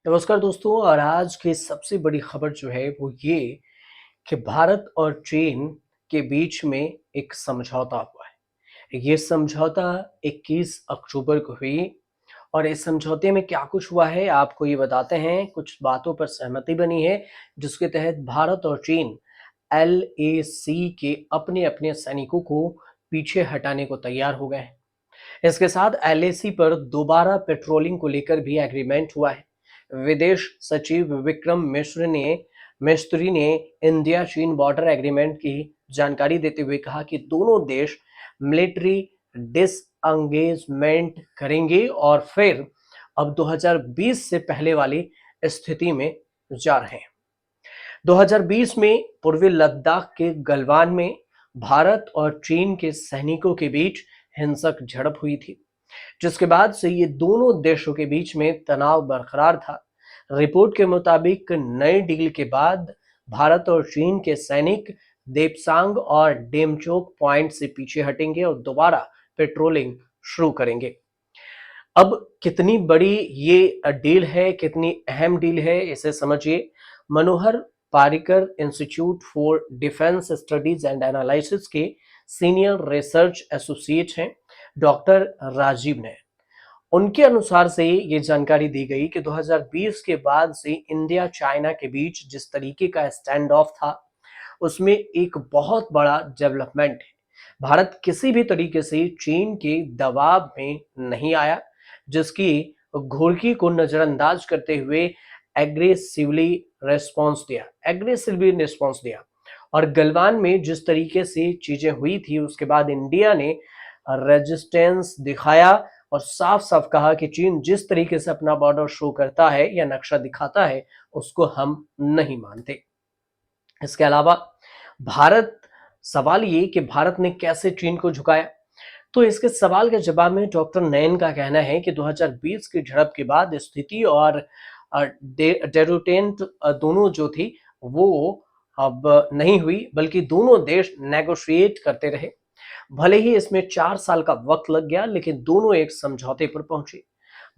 नमस्कार दोस्तों। और आज की सबसे बड़ी खबर जो है वो ये कि भारत और चीन के बीच में एक समझौता हुआ है। ये समझौता 21 अक्टूबर को हुई और इस समझौते में क्या कुछ हुआ है आपको ये बताते हैं। कुछ बातों पर सहमति बनी है जिसके तहत भारत और चीन LAC के अपने अपने सैनिकों को पीछे हटाने को तैयार हो गए हैं। इसके साथ LAC पर दोबारा पेट्रोलिंग को लेकर भी एग्रीमेंट हुआ है। विदेश सचिव विक्रम मिस्त्री ने इंडिया चीन बॉर्डर एग्रीमेंट की जानकारी देते हुए कहा कि दोनों देश मिलिट्री डिसएंगेजमेंट करेंगे और फिर अब 2020 से पहले वाली स्थिति में जा रहे हैं। 2020 में पूर्वी लद्दाख के गलवान में भारत और चीन के सैनिकों के बीच हिंसक झड़प हुई थी, जिसके बाद से ये दोनों देशों के बीच में तनाव बरकरार था। रिपोर्ट के मुताबिक नए डील के बाद भारत और चीन के सैनिक देपसांग और डेमचोक पॉइंट से पीछे हटेंगे और दोबारा पेट्रोलिंग शुरू करेंगे। अब कितनी बड़ी ये डील है, कितनी अहम डील है, इसे समझिए। Manohar Parrikar institute for defence studies and analysis के सीनियर रिसर्च एसोसिएट हैं डॉक्टर राजीव ने। उनके अनुसार से ये जानकारी दी गई कि 2020 के बाद से इंडिया चाइना के बीच जिस तरीके का स्टैंड ऑफ था उसमें एक बहुत बड़ा डेवलपमेंट है। भारत किसी भी तरीके से चीन के दबाव में नहीं आया, जिसकी घुड़की को नजरअंदाज करते हुए एग्रेसिवली रिस्पॉन्स दिया। और गलवान में जिस तरीके से चीजें हुई थी उसके बाद इंडिया ने रेजिस्टेंस दिखाया और साफ साफ कहा कि चीन जिस तरीके से अपना बॉर्डर शो करता है या नक्शा दिखाता है उसको हम नहीं मानते। इसके अलावा भारत सवाल ये कि भारत ने कैसे चीन को झुकाया, तो इसके सवाल के जवाब में डॉक्टर नयन का कहना है कि 2020 की झड़प के बाद स्थिति और डेरुटेंट दोनों जो थी वो अब नहीं हुई, बल्कि दोनों देश नेगोशिएट करते रहे। भले ही इसमें 4 साल का वक्त लग गया, लेकिन दोनों एक समझौते पर पहुंचे।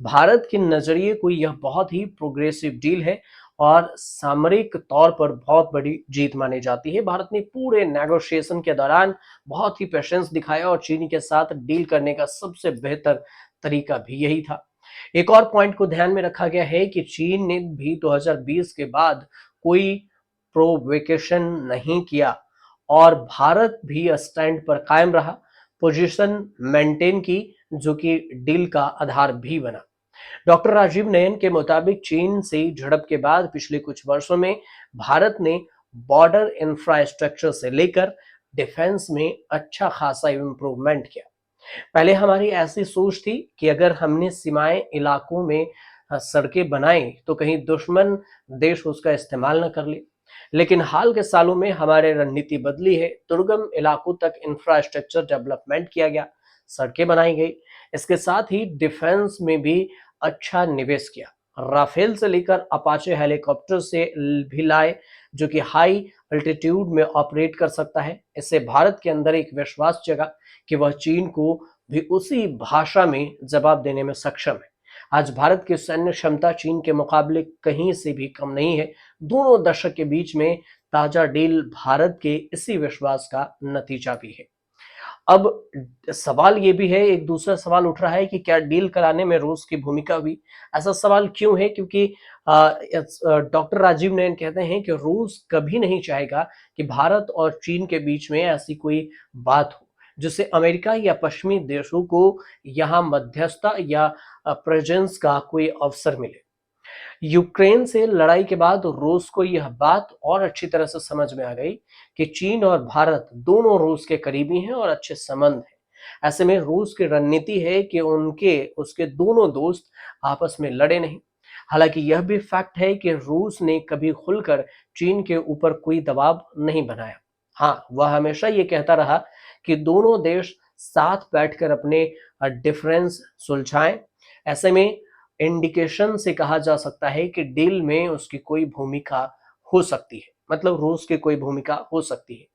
भारत के नजरिए को यह बहुत ही प्रोग्रेसिव डील है और सामरिक तौर पर बहुत बड़ी जीत मानी जाती है। भारत ने पूरे नेगोशिएशन के दौरान बहुत ही पेशेंस दिखाया और चीन के साथ डील करने का सबसे बेहतर तरीका भी यही था। एक और पॉइंट को ध्यान में रखा गया है कि चीन ने भी 2020 के बाद कोई प्रोवोकेशन नहीं किया और भारत भी स्टैंड पर कायम रहा, पोजीशन मेंटेन की, जो कि डील का आधार भी बना। डॉक्टर राजीव नयन के मुताबिक चीन से झड़प के बाद पिछले कुछ वर्षों में भारत ने बॉर्डर इंफ्रास्ट्रक्चर से लेकर डिफेंस में अच्छा खासा इम्प्रूवमेंट किया। पहले हमारी ऐसी सोच थी कि अगर हमने सीमाएं इलाकों में सड़कें बनाई तो कहीं दुश्मन देश उसका इस्तेमाल न कर ले, लेकिन हाल के सालों में हमारी रणनीति बदली है। दुर्गम इलाकों तक इंफ्रास्ट्रक्चर डेवलपमेंट किया गया, सड़कें बनाई गई। इसके साथ ही डिफेंस में भी अच्छा निवेश किया। राफेल से लेकर अपाचे हेलीकॉप्टर से भी लाए, जो कि हाई अल्टीट्यूड में ऑपरेट कर सकता है। इससे भारत के अंदर एक विश्वास जगा कि वह चीन को भी उसी भाषा में जवाब देने में सक्षम है। आज भारत की सैन्य क्षमता चीन के मुकाबले कहीं से भी कम नहीं है। दोनों दशक के बीच में ताजा डील भारत के इसी विश्वास का नतीजा भी है। अब सवाल ये भी है, एक दूसरा सवाल उठ रहा है कि क्या डील कराने में रूस की भूमिका हुई। ऐसा सवाल क्यों है? क्योंकि डॉक्टर राजीव नयन कहते हैं कि रूस कभी नहीं चाहेगा कि भारत और चीन के बीच में ऐसी कोई बात हो जिससे अमेरिका या पश्चिमी देशों को यहाँ मध्यस्थता या प्रेजेंस का कोई अवसर मिले। यूक्रेन से लड़ाई के बाद रूस को यह बात और अच्छी तरह से समझ में आ गई कि चीन और भारत दोनों रूस के करीबी हैं और अच्छे संबंध हैं। ऐसे में रूस की रणनीति है कि उसके दोनों दोस्त आपस में लड़े नहीं। हालांकि यह भी फैक्ट है कि रूस ने कभी खुलकर चीन के ऊपर कोई दबाव नहीं बनाया। हाँ, वह हमेशा ये कहता रहा कि दोनों देश साथ बैठकर अपने डिफरेंस सुलझाएं। ऐसे में इंडिकेशन से कहा जा सकता है कि डील में उसकी कोई भूमिका हो सकती है, मतलब रूस की कोई भूमिका हो सकती है।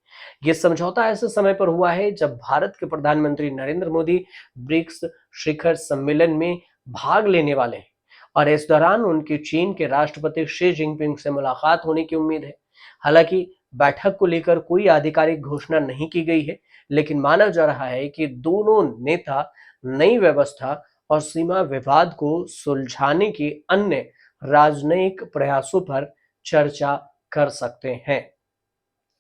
यह समझौता ऐसे समय पर हुआ है जब भारत के प्रधानमंत्री नरेंद्र मोदी ब्रिक्स शिखर सम्मेलन में भाग लेने वाले हैं और इस दौरान उनकी चीन के राष्ट्रपति शी जिनपिंग से मुलाकात होने की उम्मीद है। हालांकि बैठक को लेकर कोई आधिकारिक घोषणा नहीं की गई है, लेकिन माना जा रहा है कि दोनों नेता नई व्यवस्था और सीमा विवाद को सुलझाने के अन्य राजनयिक प्रयासों पर चर्चा कर सकते हैं।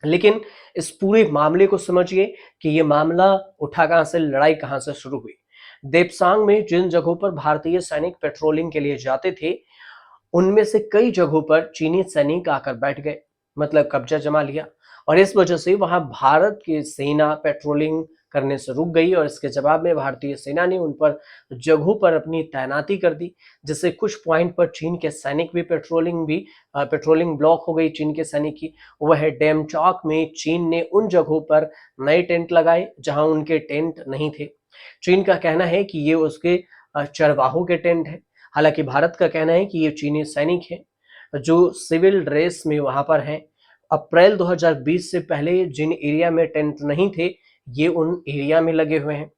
लेकिन इस पूरे मामले को समझिए कि ये मामला उठा कहां से, लड़ाई कहां से शुरू हुई। देपसांग में जिन जगहों पर भारतीय सैनिक पेट्रोलिंग के लिए जाते थे, उनमें से कई जगहों पर चीनी सैनिक आकर बैठ गए, मतलब कब्जा जमा लिया। और इस वजह से वहां भारत की सेना पेट्रोलिंग करने से रुक गई और इसके जवाब में भारतीय सेना ने उन पर जगहों पर अपनी तैनाती कर दी, जिससे कुछ पॉइंट पर चीन के सैनिक भी पेट्रोलिंग ब्लॉक हो गई चीन के सैनिक की। वह डेमचौक में चीन ने उन जगहों पर नए टेंट लगाए जहां उनके टेंट नहीं थे। चीन का कहना है कि ये उसके चरवाहों के टेंट है। हालांकि भारत का कहना है कि ये चीनी सैनिक हैं जो सिविल ड्रेस में वहां पर हैं। अप्रैल 2020 से पहले जिन एरिया में टेंट नहीं थे, ये उन एरिया में लगे हुए हैं।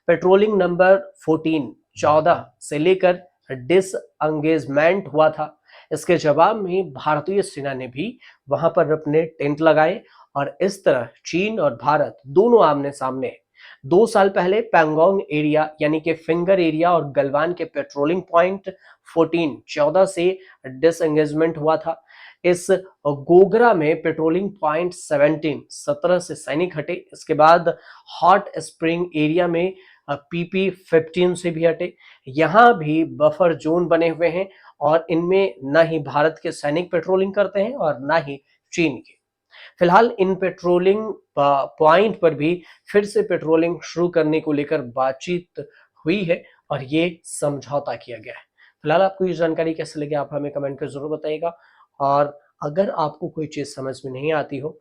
पेट्रोलिंग नंबर 14 से लेकर डिसएंगेजमेंट हुआ था। इसके जवाब में भारतीय सेना ने भी वहां पर अपने टेंट लगाए और इस तरह चीन और भारत दोनों आमने सामने हैं। 2 साल पहले पैंगोंग एरिया यानी कि फिंगर एरिया और गलवान के पेट्रोलिंग पॉइंट 14 से डिसएंगेजमेंट हुआ था। इस गोगरा में पेट्रोलिंग पॉइंट 17 से सैनिक हटे। इसके बाद हॉट स्प्रिंग एरिया में PP-15 से भी हटे। यहाँ भी बफर जोन बने हुए हैं और इनमें न ही भारत के सैनिक पेट्रोलिंग करते हैं और न ही चीन के। फिलहाल इन पेट्रोलिंग पॉइंट पर भी फिर से पेट्रोलिंग शुरू करने को लेकर बातचीत हुई है और ये समझौता किया गया है। फिलहाल आपको ये जानकारी कैसे लगी, आप हमें कमेंट कर जरूर बताइएगा। और अगर आपको कोई चीज समझ में नहीं आती हो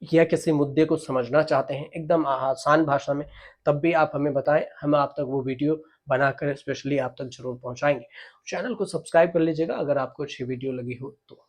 या किसी मुद्दे को समझना चाहते हैं एकदम आसान भाषा में, तब भी आप हमें बताएं, हम आप तक वो वीडियो बनाकर स्पेशली आप तक जरूर पहुंचाएंगे। चैनल को सब्सक्राइब कर लीजिएगा अगर आपको अच्छी वीडियो लगी हो तो।